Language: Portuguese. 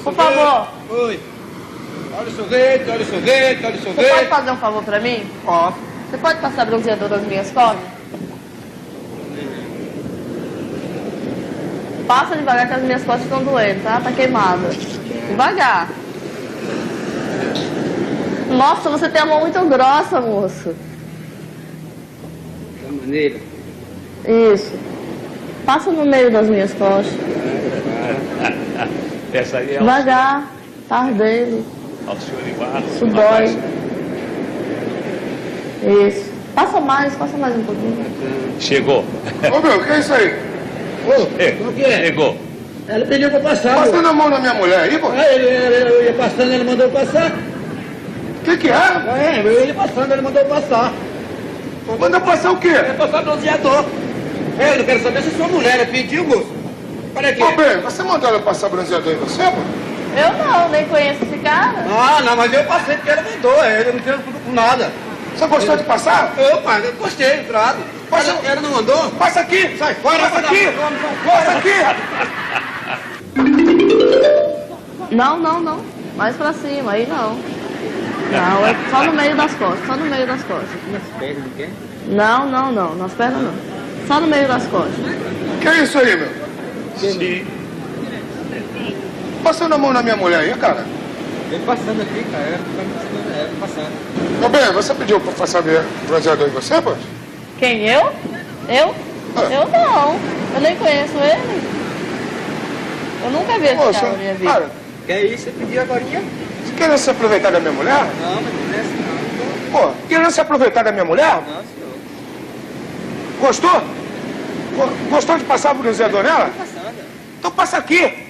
Por favor. Oi. Olha o sorvete, olha o sorvete, olha o sorvete. Você pode fazer um favor pra mim? Ó. Você pode passar bronzeador nas minhas costas? Passa devagar que as minhas costas estão doendo, tá? Tá queimada. Devagar. Nossa, você tem a mão muito grossa, moço. Da maneira. Isso. Passa no meio das minhas costas. Essa aí é Devagar. Tá ardendo. ao senhor igual. Isso dói. Isso. Passa mais um pouquinho. Chegou. Ô, meu, o que é isso aí? O que é? Chegou. Ela pediu pra passar. Passando a mão na minha mulher aí, pô? Eu ia passando, ele mandou passar. O que é? É, eu ia passando, ele mandou passar. Manda passar o quê? Ia passar bronzeador. Eu não quero saber se sua mulher ela pediu, moço. Olha aqui. Ô, bem, você mandou ela passar bronzeador em você, pô? Eu não, nem conheço esse cara. Ah, não, mas eu passei porque ela mandou. Eu não tenho com nada. Você gostou de passar? Opa, eu gostei, claro. Passa- Ela não mandou? Passa aqui! Sai fora, Passa vai aqui! dar- Passa aqui! Não. Mais pra cima, aí não. Não, é só no meio das costas, só no meio das costas. Nas pernas, não quer? Não, nas pernas não. Só no meio das costas. Que é isso aí, meu? Sim. Passando a mão na minha mulher aí, cara. Vem passando aqui, cara. Ela passando. Ô, bem, você pediu pra passar bronzeador em você, pô? Quem, eu? Eu? Ah. Eu não. Eu nem conheço ele. Eu nunca vi esse Poxa, cara na minha vida. cara, Quer isso? Você pediu agora? você querendo se aproveitar da minha mulher? Não, mas não é assim, não. Pô, querendo se aproveitar da minha mulher? Não, senhor. Gostou? Gostou de passar bronzeador nela? Passando. Então passa aqui!